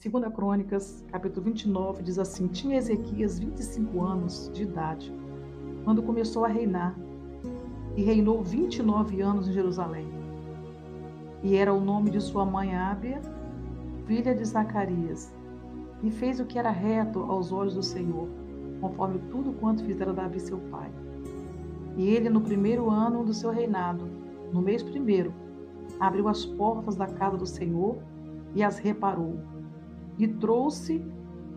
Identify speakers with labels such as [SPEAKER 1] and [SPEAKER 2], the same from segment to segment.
[SPEAKER 1] Segunda Crônicas, capítulo 29, diz assim: tinha Ezequias 25 anos de idade, quando começou a reinar, e reinou 29 anos em Jerusalém. E era o nome de sua mãe Ábia, filha de Zacarias, e fez o que era reto aos olhos do Senhor, conforme tudo quanto fizera Davi seu pai. E ele, no primeiro ano do seu reinado, no mês primeiro, abriu as portas da casa do Senhor e as reparou. E trouxe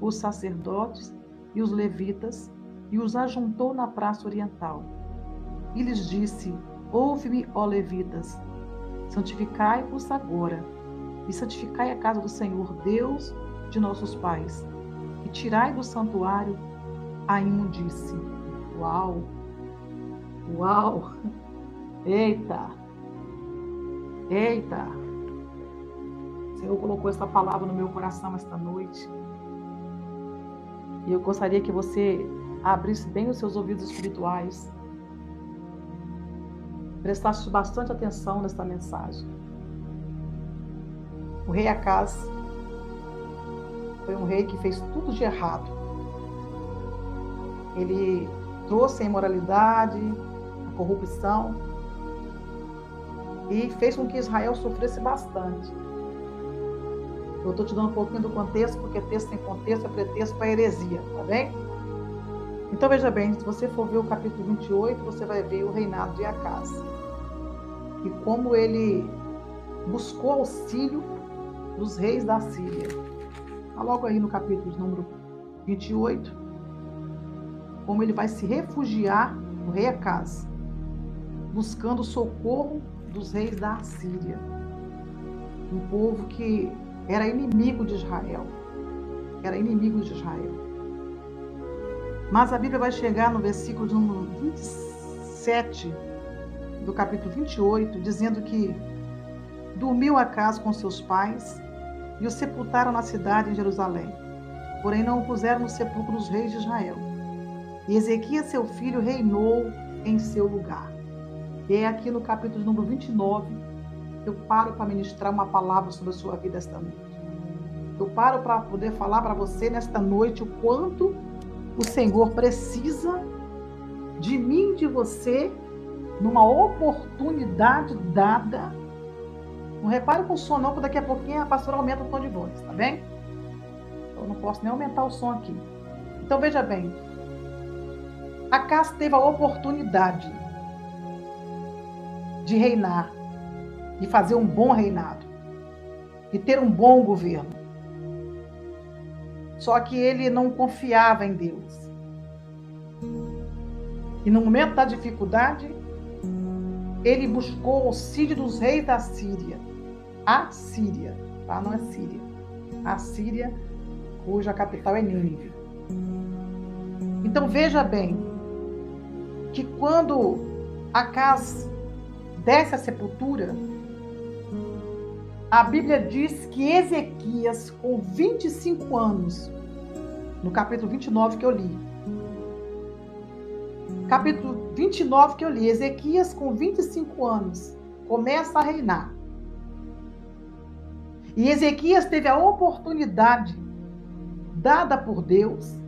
[SPEAKER 1] os sacerdotes e os levitas e os ajuntou na praça oriental. E lhes disse: ouve-me, ó levitas, santificai-vos agora, e santificai a casa do Senhor, Deus de nossos pais, e tirai do santuário a imundície. Uau! Uau! Eita! Eita! O Senhor colocou essa palavra no meu coração esta noite. E eu gostaria que você abrisse bem os seus ouvidos espirituais, prestasse bastante atenção nesta mensagem. O rei Acaz foi um rei que fez tudo de errado. Ele trouxe a imoralidade, a corrupção, e fez com que Israel sofresse bastante. Eu estou te dando um pouquinho do contexto, porque texto sem contexto é pretexto para heresia, tá bem? Então veja bem, se você for ver o capítulo 28, você vai ver o reinado de Acaz. E como ele buscou auxílio dos reis da Síria. Está logo aí no capítulo de número 28, como ele vai se refugiar, o rei Acaz, buscando socorro dos reis da Síria. Um povo que era inimigo de Israel. Era inimigo de Israel. Mas a Bíblia vai chegar no versículo de número 27 do capítulo 28, dizendo que dormiu Acaz com seus pais e o sepultaram na cidade em Jerusalém. Porém não o puseram no sepulcro dos reis de Israel. E Ezequias, seu filho, reinou em seu lugar. E é aqui no capítulo número 29 eu paro para ministrar uma palavra sobre a sua vida esta noite. Eu paro para poder falar para você nesta noite o quanto o Senhor precisa de mim e de você numa oportunidade dada. Não repare com o som não, porque daqui a pouquinho a pastora aumenta o tom de voz, tá bem? Eu não posso nem aumentar o som aqui. Então veja bem, Acaz teve a oportunidade de reinar, de fazer um bom reinado, de ter um bom governo. Só que ele não confiava em Deus. E no momento da dificuldade, ele buscou o auxílio dos reis da Síria. A Síria, tá? Não é Síria. A Síria, cuja capital é Nínive. Então veja bem, que quando Acaz desce à sepultura, a Bíblia diz que Ezequias, com 25 anos, no capítulo 29 que eu li, capítulo 29 que eu li, Ezequias, com 25 anos, começa a reinar. E Ezequias teve a oportunidade dada por Deus,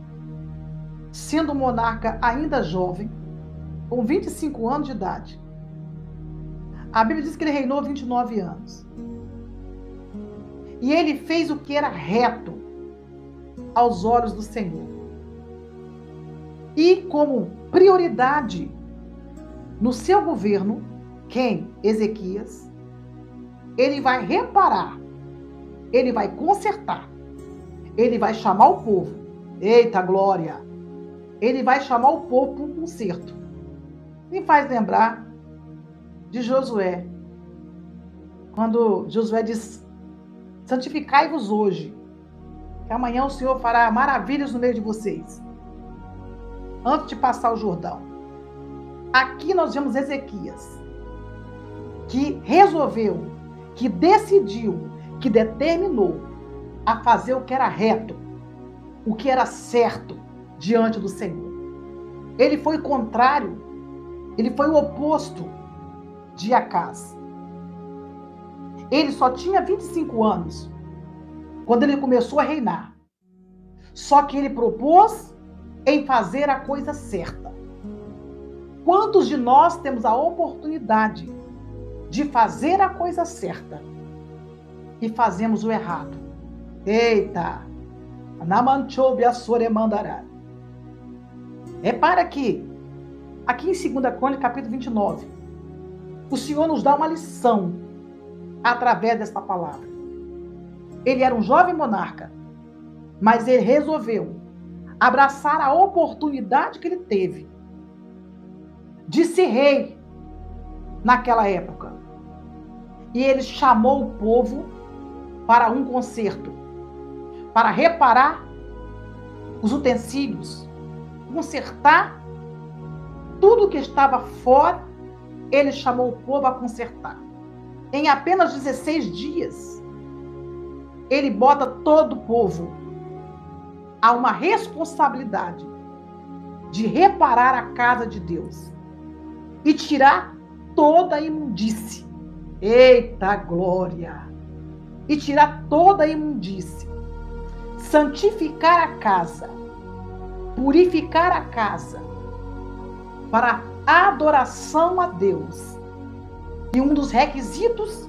[SPEAKER 1] sendo monarca ainda jovem, com 25 anos de idade. A Bíblia diz que ele reinou 29 anos. E ele fez o que era reto aos olhos do Senhor. E como prioridade no seu governo, quem? Ezequias, ele vai reparar, ele vai consertar, ele vai chamar o povo. Eita glória! Ele vai chamar o povo para um conserto. Me faz lembrar de Josué, quando Josué diz: santificai-vos hoje, que amanhã o Senhor fará maravilhas no meio de vocês, antes de passar o Jordão. Aqui nós vemos Ezequias, que resolveu, que decidiu, que determinou a fazer o que era reto, o que era certo diante do Senhor. Ele foi contrário, ele foi o oposto de Acaz. Ele só tinha 25 anos quando ele começou a reinar. Só que ele propôs em fazer a coisa certa. Quantos de nós temos a oportunidade de fazer a coisa certa e fazemos o errado? Eita! Repara que aqui em 2 Crônicas, capítulo 29, o Senhor nos dá uma lição através desta palavra. Ele era um jovem monarca, mas ele resolveu abraçar a oportunidade que ele teve de ser rei naquela época. E ele chamou o povo para um concerto, para reparar os utensílios, consertar tudo que estava fora. Ele chamou o povo a consertar. Em apenas 16 dias, ele bota todo o povo a uma responsabilidade de reparar a casa de Deus e tirar toda a imundície. Eita glória! E tirar toda a imundície. Santificar a casa, purificar a casa para a adoração a Deus. E um dos requisitos,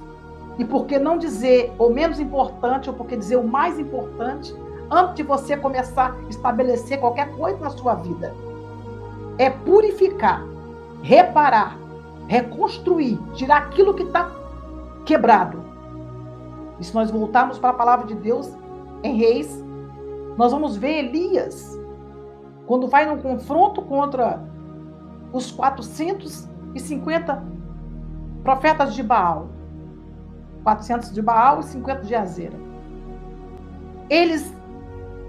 [SPEAKER 1] e por que não dizer o menos importante, ou por que dizer o mais importante, antes de você começar a estabelecer qualquer coisa na sua vida, é purificar, reparar, reconstruir, tirar aquilo que está quebrado. E se nós voltarmos para a palavra de Deus em Reis, nós vamos ver Elias, quando vai num confronto contra os 450 profetas de Baal. 400 de Baal e 50 de Azera. Eles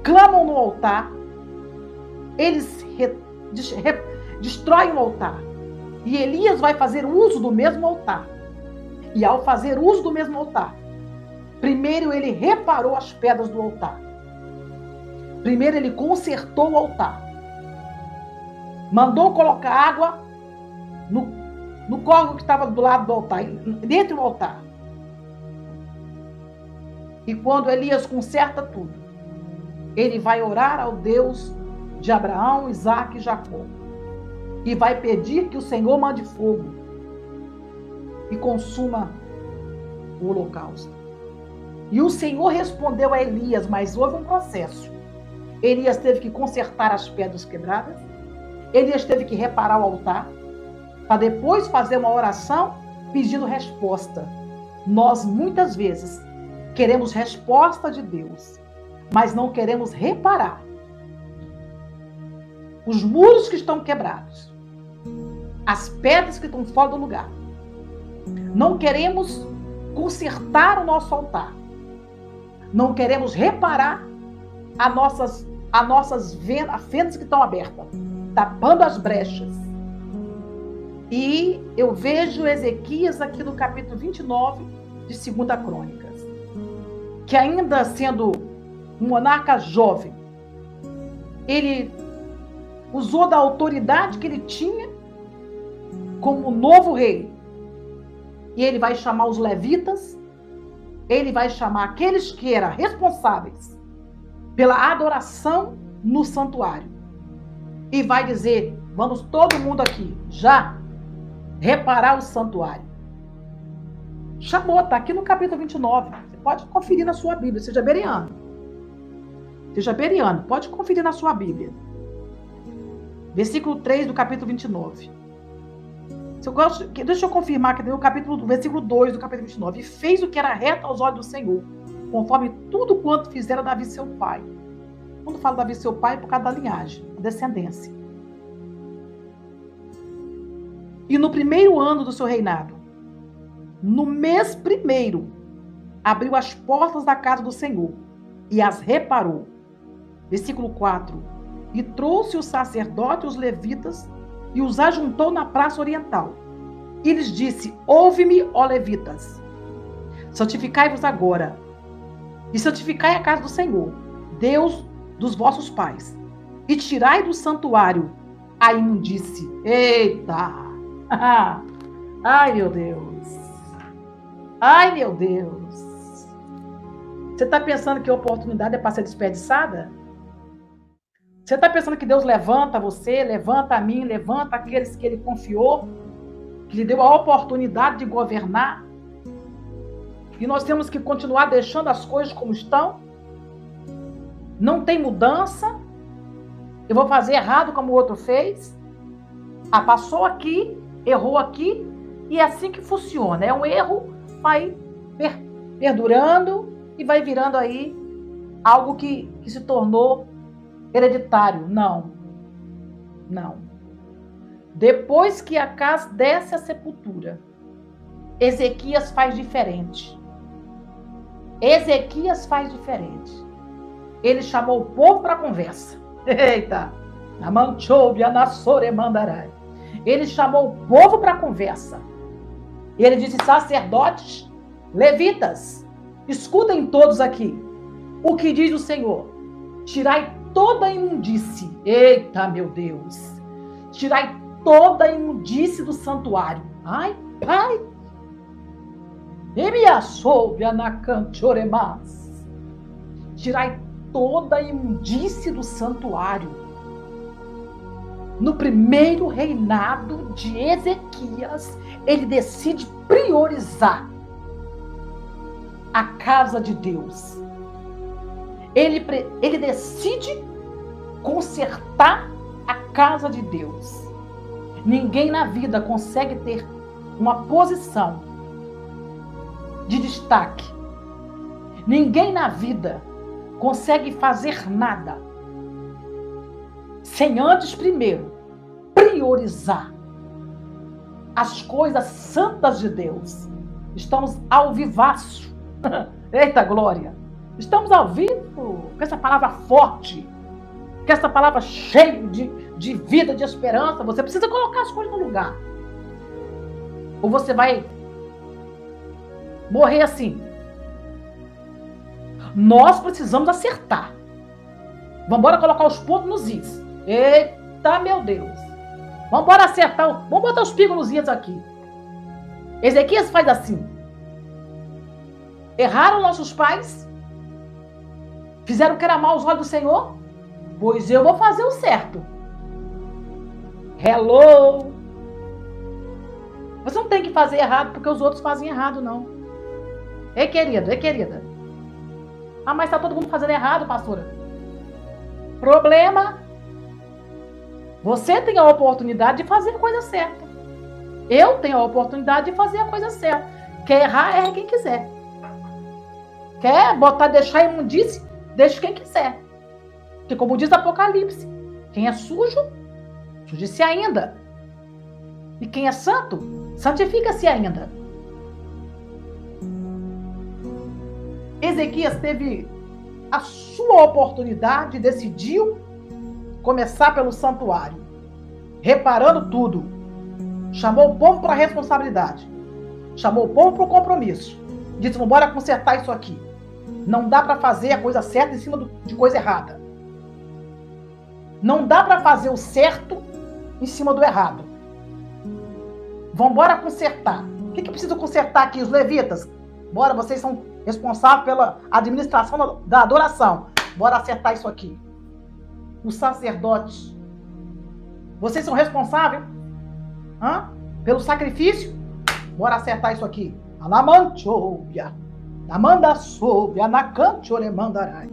[SPEAKER 1] clamam no altar, eles destroem o altar. E Elias vai fazer uso do mesmo altar. E ao fazer uso do mesmo altar, primeiro ele reparou as pedras do altar. Primeiro ele consertou o altar. Mandou colocar água no córrego que estava do lado do altar, dentro do altar. E quando Elias conserta tudo, ele vai orar ao Deus de Abraão, Isaque e Jacó. E vai pedir que o Senhor mande fogo e consuma o holocausto. E o Senhor respondeu a Elias, mas houve um processo. Elias teve que consertar as pedras quebradas. Elias teve que reparar o altar, para depois fazer uma oração pedindo resposta. Nós, muitas vezes, queremos resposta de Deus, mas não queremos reparar os muros que estão quebrados, as pedras que estão fora do lugar. Não queremos consertar o nosso altar. Não queremos reparar as fendas que estão abertas, tapando as brechas. E eu vejo Ezequias aqui no capítulo 29 de 2 Crônicas, que ainda sendo um monarca jovem, ele usou da autoridade que ele tinha como novo rei. E ele vai chamar os levitas, ele vai chamar aqueles que eram responsáveis pela adoração no santuário. E vai dizer, vamos todo mundo aqui, já reparar o santuário. Chamou, está aqui no capítulo 29. Você pode conferir na sua Bíblia, seja bereano. Seja bereano, pode conferir na sua Bíblia. Versículo 3 do capítulo 29. Deixa eu confirmar que tem o versículo 2 do capítulo 29. E fez o que era reto aos olhos do Senhor, conforme tudo quanto fizera Davi seu pai. Quando fala Davi seu pai, é por causa da linhagem, da descendência. E no primeiro ano do seu reinado, no mês primeiro, abriu as portas da casa do Senhor e as reparou. Versículo 4. E trouxe os sacerdotes e os levitas e os ajuntou na praça oriental. E lhes disse, ouve-me, ó levitas, santificai-vos agora e santificai a casa do Senhor, Deus dos vossos pais, e tirai do santuário a imundície. Eita! Ai, meu Deus! Ai, meu Deus! Você está pensando que a oportunidade é para ser desperdiçada? Você está pensando que Deus levanta você, levanta a mim, levanta aqueles que Ele confiou, que lhe deu a oportunidade de governar? E nós temos que continuar deixando as coisas como estão? Não tem mudança? Eu vou fazer errado como o outro fez? Ah, passou aqui, errou aqui, e é assim que funciona. É um erro, vai perdurando e vai virando aí algo que se tornou hereditário. Não. Não. Depois que Acás desce à sepultura, Ezequias faz diferente. Ezequias faz diferente. Ele chamou o povo para a conversa. Eita! Ele chamou o povo para a conversa. Ele disse: sacerdotes, levitas, escutem todos aqui. O que diz o Senhor? Tirai toda a imundície. Eita, meu Deus! Tirai toda a imundície do santuário. Ai, pai! Tirai toda a imundície do santuário. No primeiro reinado de Ezequias, ele decide priorizar a casa de Deus. Ele decide consertar a casa de Deus. Ninguém na vida consegue ter uma posição de destaque. Ninguém na vida consegue fazer nada sem antes primeiro priorizar as coisas santas de Deus. Estamos ao vivaço. Eita glória! Estamos ao vivo com essa palavra forte, com essa palavra cheia de vida, de esperança. Você precisa colocar as coisas no lugar. Ou você vai morrer assim. Nós precisamos acertar. Vamos embora colocar os pontos nos is. Eita, meu Deus. Vamos embora acertar. Vamos botar os pingos nos is aqui. Ezequias faz assim. Erraram nossos pais? Fizeram o que era mal aos olhos do Senhor? Pois eu vou fazer o certo. Hello! Você não tem que fazer errado porque os outros fazem errado, não. Ei, querido, ei, querida. Ah, mas está todo mundo fazendo errado, pastora. Problema. Você tem a oportunidade de fazer a coisa certa. Eu tenho a oportunidade de fazer a coisa certa. Quer errar, erra quem quiser. Quer deixar imundície, deixa quem quiser. Porque como diz Apocalipse, quem é sujo, suje-se ainda. E quem é santo, santifica-se ainda. Ezequias teve a sua oportunidade e decidiu começar pelo santuário, reparando tudo. Chamou o povo para a responsabilidade. Chamou o povo para o compromisso. Disse: vamos embora consertar isso aqui. Não dá para fazer a coisa certa em cima de coisa errada. Não dá para fazer o certo em cima do errado. Vamos embora consertar. O que precisa consertar aqui? Os levitas. Bora, vocês são responsáveis pela administração da adoração. Bora acertar isso aqui. Os sacerdotes. Vocês são responsáveis pelo sacrifício? Bora acertar isso aqui. Alamanchoia. Amanda soube, anacante olemandarai.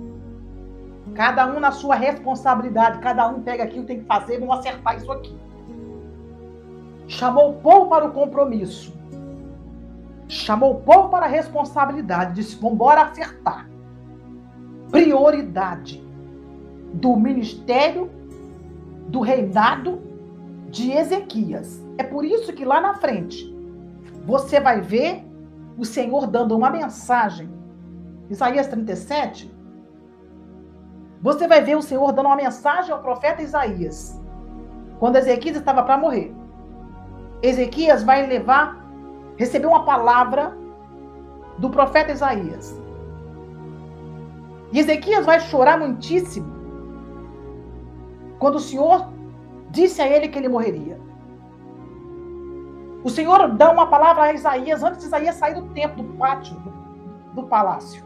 [SPEAKER 1] Cada um na sua responsabilidade, cada um pega aquilo que tem que fazer, vamos acertar isso aqui. Chamou o povo para o compromisso. Chamou o povo para a responsabilidade, disse: vamos embora acertar. Prioridade do ministério, do reinado de Ezequias. É por isso que lá na frente você vai ver o Senhor dando uma mensagem. Isaías 37. Você vai ver o Senhor dando uma mensagem ao profeta Isaías. Quando Ezequias estava para morrer. Ezequias vai receber uma palavra do profeta Isaías. E Ezequias vai chorar muitíssimo quando o Senhor disse a ele que ele morreria. O Senhor dá uma palavra a Isaías antes de Isaías sair do templo, do pátio, do palácio.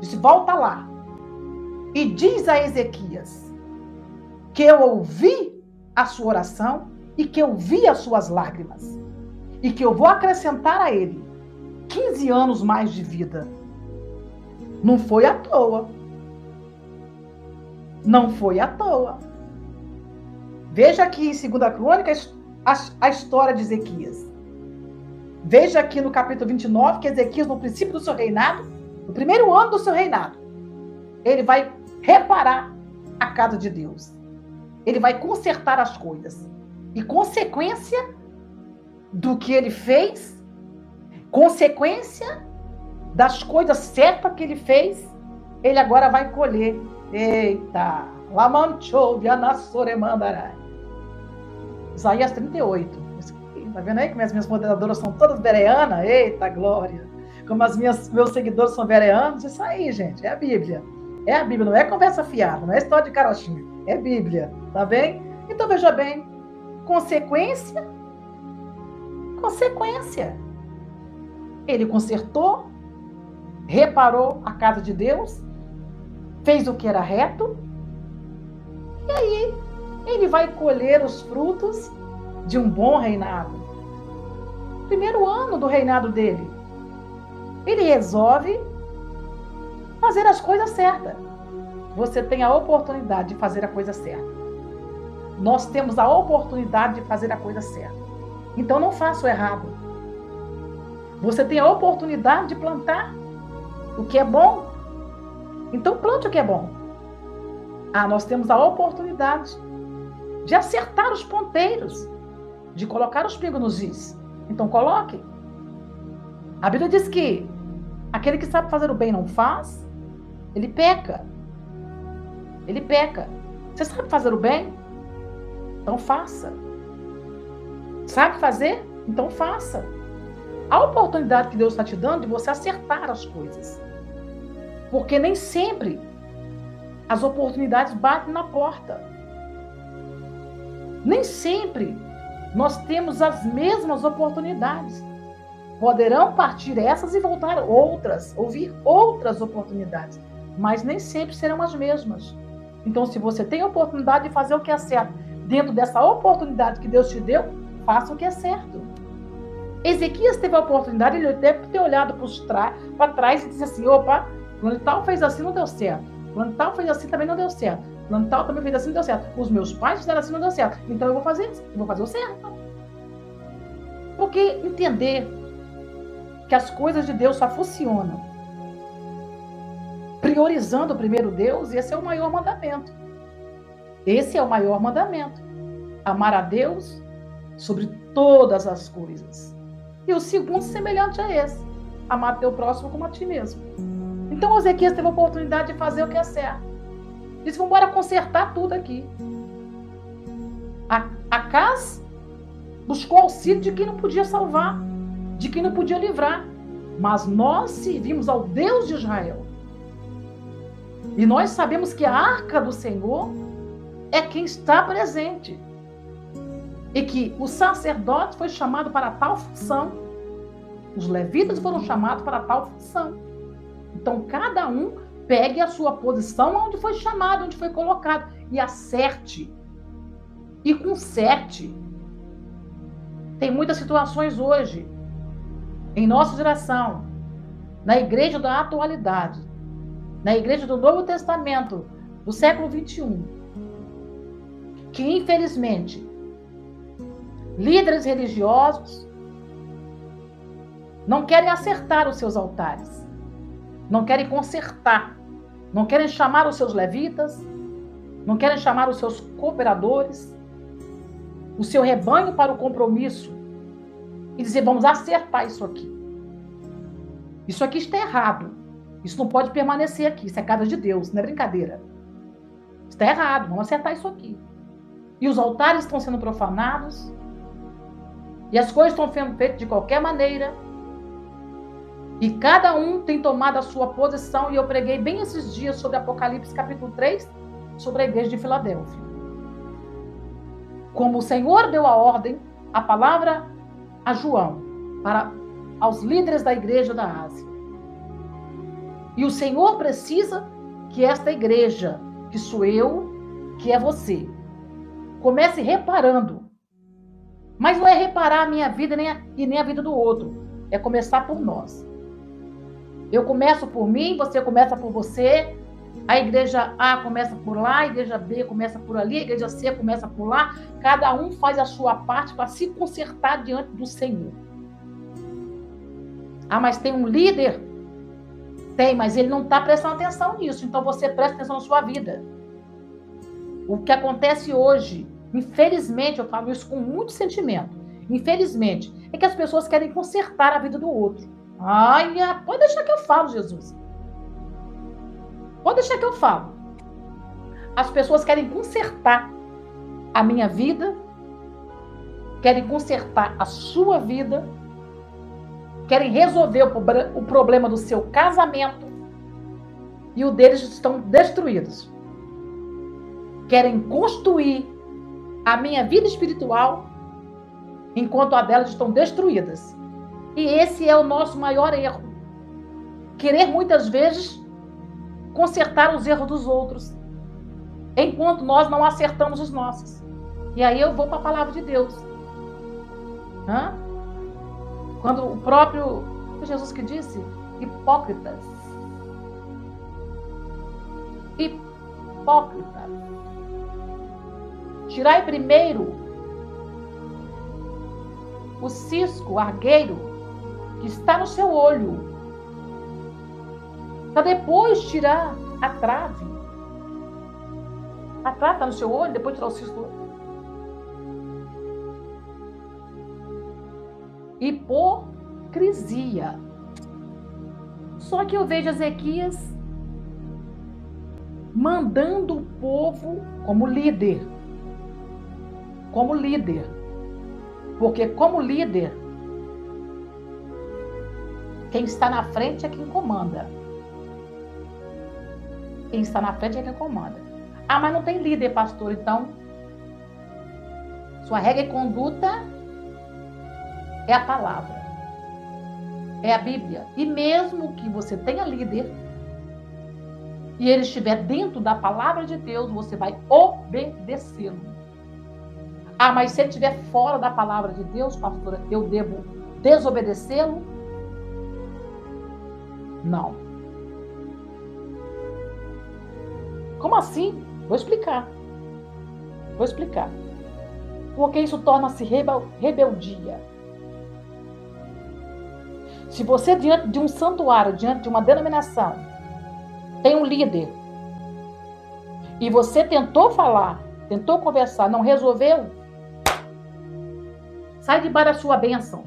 [SPEAKER 1] Disse, volta lá. E diz a Ezequias que eu ouvi a sua oração e que eu vi as suas lágrimas. E que eu vou acrescentar a ele 15 anos mais de vida. Não foi à toa. Não foi à toa. Veja aqui em 2 Crônicas a história de Ezequias. Veja aqui no capítulo 29 que Ezequias, no princípio do seu reinado, no primeiro ano do seu reinado, ele vai reparar a casa de Deus. Ele vai consertar as coisas. E consequência do que ele fez, consequência das coisas certas que ele fez, ele agora vai colher. Eita! Lamanchou de Anassoremandarai. Isaías 38. Tá vendo aí como as minhas moderadoras são todas bereanas? Eita, glória! Como meus seguidores são bereanos, isso aí, gente, é a Bíblia. É a Bíblia, não é conversa fiada, não é história de carochinha, é Bíblia, tá bem? Então, veja bem, consequência. Ele consertou, reparou a casa de Deus, fez o que era reto, e aí ele vai colher os frutos de um bom reinado. Primeiro ano do reinado dele, ele resolve fazer as coisas certas. Você tem a oportunidade de fazer a coisa certa. Nós temos a oportunidade de fazer a coisa certa. Então não faça o errado. Você tem a oportunidade de plantar o que é bom. Então plante o que é bom. Nós temos a oportunidade de acertar os ponteiros, de colocar os pingos nos is. Então coloque. A Bíblia diz que aquele que sabe fazer o bem não faz, ele peca. Ele peca. Você sabe fazer o bem? Então faça. Sabe fazer? Então faça. A oportunidade que Deus está te dando de você acertar as coisas. Porque nem sempre as oportunidades batem na porta. Nem sempre nós temos as mesmas oportunidades. Poderão partir essas e voltar outras, ouvir outras oportunidades, mas nem sempre serão as mesmas. Então, se você tem a oportunidade de fazer o que é certo, dentro dessa oportunidade que Deus te deu, faça o que é certo. Ezequias teve a oportunidade, ele deve ter olhado para trás e disse assim, opa, quando tal fez assim, não deu certo. Quando tal fez assim, também não deu certo. Quando tal também fez assim, não deu certo. Os meus pais fizeram assim, não deu certo. Então eu vou fazer isso, eu vou fazer o certo. Porque entender que as coisas de Deus só funcionam priorizando primeiro Deus, esse é o maior mandamento. Esse é o maior mandamento. Amar a Deus sobre todas as coisas. E o segundo, semelhante a esse, amar teu próximo como a ti mesmo. Então, Ezequias teve a oportunidade de fazer o que é certo. Disse, vamos embora consertar tudo aqui. Acaz buscou auxílio de quem não podia salvar, de quem não podia livrar. Mas nós servimos ao Deus de Israel. E nós sabemos que a arca do Senhor é quem está presente. E que o sacerdote foi chamado para tal função. Os levitas foram chamados para tal função. Então, cada um pegue a sua posição onde foi chamado, onde foi colocado. E acerte. E conserte. Tem muitas situações hoje, em nossa geração, na igreja da atualidade, na igreja do Novo Testamento, do século 21, que infelizmente líderes religiosos não querem acertar os seus altares, não querem consertar, não querem chamar os seus levitas, não querem chamar os seus cooperadores, o seu rebanho para o compromisso e dizer, vamos acertar isso aqui. Isso aqui está errado. Isso não pode permanecer aqui. Isso é casa de Deus, não é brincadeira. Está errado, vamos acertar isso aqui. E os altares estão sendo profanados, e as coisas estão sendo feitas de qualquer maneira, e cada um tem tomado a sua posição, e eu preguei bem esses dias sobre Apocalipse capítulo 3, sobre a igreja de Filadélfia. Como o Senhor deu a ordem, a palavra a João, aos líderes da igreja da Ásia.
[SPEAKER 2] E o Senhor precisa que esta igreja, que sou eu, que é você, comece reparando. Mas não é reparar a minha vida e nem a vida do outro. É começar por nós. Eu começo por mim, você começa por você. A igreja A começa por lá, a igreja B começa por ali, a igreja C começa por lá. Cada um faz a sua parte para se consertar diante do Senhor. Ah, mas tem um líder? Tem, mas ele não está prestando atenção nisso. Então você presta atenção na sua vida. O que acontece hoje, infelizmente, eu falo isso com muito sentimento, infelizmente, é que as pessoas querem consertar a vida do outro. Ai, pode deixar que eu falo, Jesus. Pode deixar que eu falo. As pessoas querem consertar a minha vida, querem consertar a sua vida, querem resolver o problema do seu casamento e o deles estão destruídos. Querem construir a minha vida espiritual enquanto a delas estão destruídas. E esse é o nosso maior erro. Querer muitas vezes consertar os erros dos outros, enquanto nós não acertamos os nossos. E aí eu vou para a palavra de Deus. Quando o próprio Jesus que disse, hipócritas. Tirai primeiro o cisco, o argueiro, que está no seu olho, para depois tirar a trave. A trave está no seu olho, depois tirar o cisco. Hipocrisia. Só que eu vejo Ezequias mandando o povo como líder. Como líder. Porque como líder, quem está na frente é quem comanda. Quem está na frente é quem comanda. Ah, mas não tem líder, pastor. Então, sua regra e conduta é a palavra. É a Bíblia. E mesmo que você tenha líder e ele estiver dentro da palavra de Deus, você vai obedecê-lo. Ah, mas se ele estiver fora da palavra de Deus, pastora, eu devo desobedecê-lo? Não. Como assim? Vou explicar. Porque isso torna-se rebeldia. Se você, diante de um santuário, diante de uma denominação, tem um líder, e você tentou falar, tentou conversar, não resolveu, sai debaixo da sua bênção.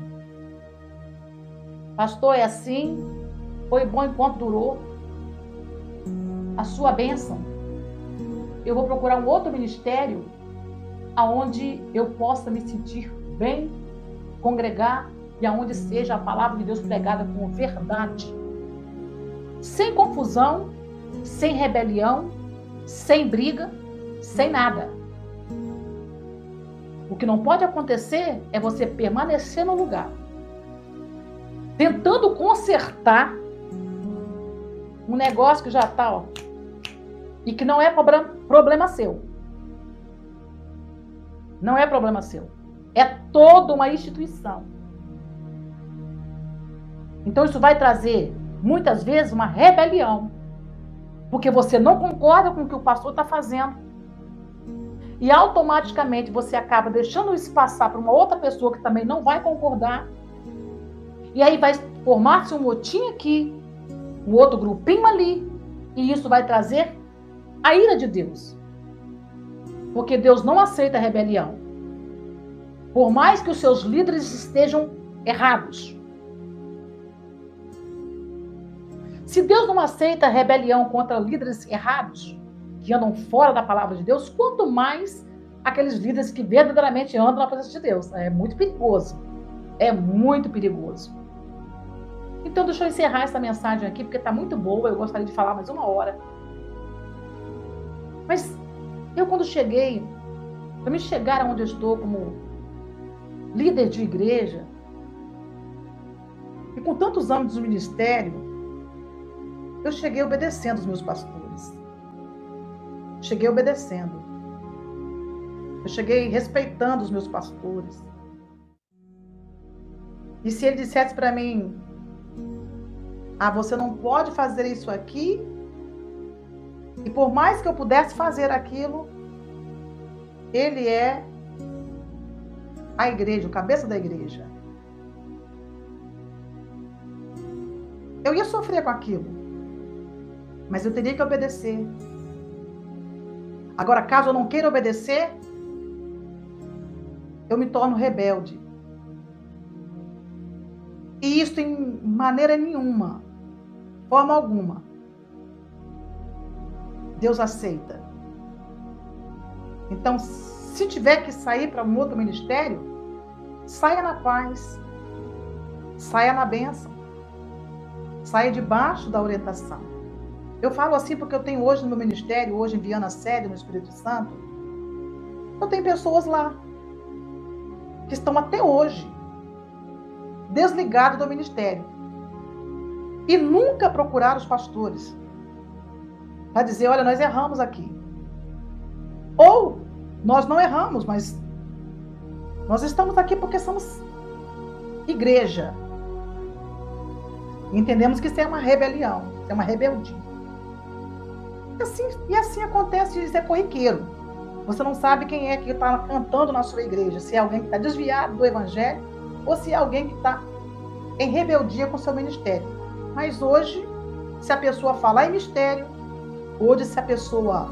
[SPEAKER 2] Pastor, é assim, foi bom enquanto durou. A sua bênção. Eu vou procurar um outro ministério aonde eu possa me sentir bem, congregar e aonde seja a palavra de Deus pregada com verdade. Sem confusão, sem rebelião, sem briga, sem nada. O que não pode acontecer é você permanecer no lugar, tentando consertar um negócio que já está, e que não é problema seu. Não é problema seu. É toda uma instituição. Então isso vai trazer, muitas vezes, uma rebelião, porque você não concorda com o que o pastor está fazendo. E automaticamente você acaba deixando isso passar para uma outra pessoa que também não vai concordar. E aí vai formar-se um motim aqui, um outro grupinho ali. E isso vai trazer a ira de Deus. Porque Deus não aceita rebelião. Por mais que os seus líderes estejam errados. Se Deus não aceita rebelião contra líderes errados, que andam fora da palavra de Deus, quanto mais aqueles líderes que verdadeiramente andam na presença de Deus. É muito perigoso. É muito perigoso. Então, deixa eu encerrar essa mensagem aqui, porque está muito boa. Eu gostaria de falar mais 1 hora. Mas eu, quando cheguei, para me chegar aonde eu estou como líder de igreja, e com tantos anos de ministério,
[SPEAKER 1] eu cheguei obedecendo os meus pastores. Cheguei obedecendo. Eu cheguei respeitando os meus pastores. E se ele dissesse para mim, você não pode fazer isso aqui, e por mais que eu pudesse fazer aquilo, ele é a igreja, o cabeça da igreja. Eu ia sofrer com aquilo, mas eu teria que obedecer. Agora, caso eu não queira obedecer, eu me torno rebelde. E isso em maneira nenhuma, forma alguma, Deus aceita. Então, se tiver que sair para um outro ministério, saia na paz, saia na bênção, saia debaixo da orientação. Eu falo assim porque eu tenho hoje no meu ministério, hoje em Viana Sede, no Espírito Santo, eu tenho pessoas lá que estão até hoje desligados do ministério e nunca procuraram os pastores para dizer, olha, nós erramos aqui. Ou nós não erramos, mas nós estamos aqui porque somos igreja. E entendemos que isso é uma rebelião, isso é uma rebeldia. E assim acontece, isso é corriqueiro. Você não sabe quem é que está cantando na sua igreja, se é alguém que está desviado do evangelho ou se é alguém que está em rebeldia com o seu ministério. Mas hoje, se a pessoa falar em mistério, hoje se a pessoa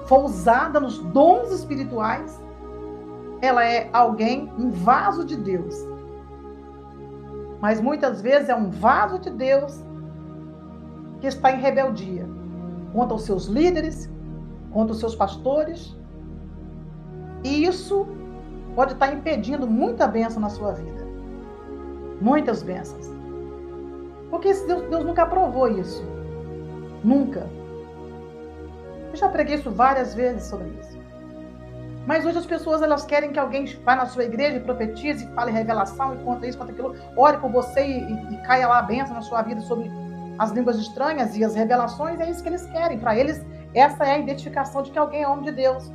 [SPEAKER 1] for usada nos dons espirituais, ela é alguém, um vaso de Deus. Mas muitas vezes é um vaso de Deus que está em rebeldia contra os seus líderes, contra os seus pastores. E isso pode estar impedindo muita bênção na sua vida. Muitas bênçãos. Porque Deus nunca aprovou isso. Nunca. Eu já preguei isso várias vezes sobre isso. Mas hoje as pessoas, elas querem que alguém vá na sua igreja e profetize, fale revelação e conta isso, conta aquilo, ore por você e caia lá a bênção na sua vida sobre as línguas estranhas e as revelações. É isso que eles querem. Para eles, essa é a identificação de que alguém é homem de Deus,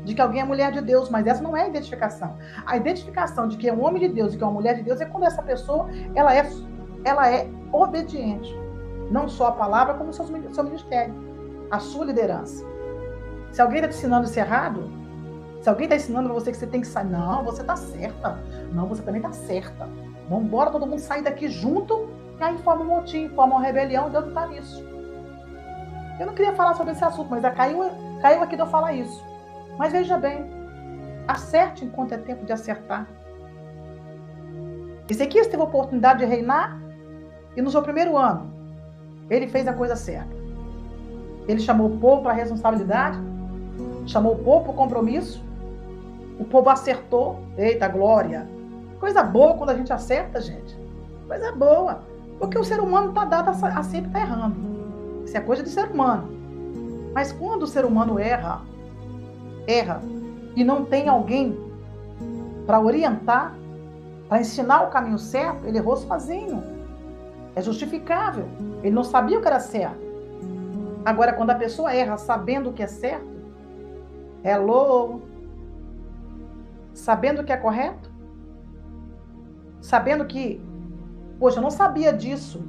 [SPEAKER 1] de que alguém é mulher de Deus, mas essa não é a identificação. A identificação de que é um homem de Deus e que é uma mulher de Deus é quando essa pessoa, ela é obediente. Não só a palavra, como o seu ministério, a sua liderança. Se alguém está te ensinando isso errado, se alguém está ensinando para você que você tem que sair, não, você está certa, não, você também está certa. Vamos embora, todo mundo sair daqui junto, e aí forma um motim, forma uma rebelião, Deus não está nisso. Eu não queria falar sobre esse assunto, mas caiu aqui de eu falar isso. Mas veja bem, acerte enquanto é tempo de acertar. Ezequias teve a oportunidade de reinar e no seu primeiro ano, ele fez a coisa certa. Ele chamou o povo para a responsabilidade, chamou o povo para o compromisso, o povo acertou. Eita, glória! Coisa boa quando a gente acerta, gente. Coisa boa. Porque o ser humano está dado a sempre estar errando. Isso é coisa de ser humano. Mas quando o ser humano erra e não tem alguém para orientar, para ensinar o caminho certo, ele errou sozinho. É justificável. Ele não sabia o que era certo. Agora, quando a pessoa erra sabendo o que é certo, sabendo o que é correto, sabendo que, poxa, eu não sabia disso.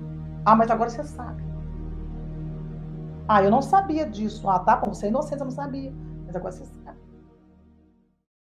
[SPEAKER 1] Mas agora você sabe. Eu não sabia disso. Tá bom, você é inocente, eu não sabia. Mas agora você sabe.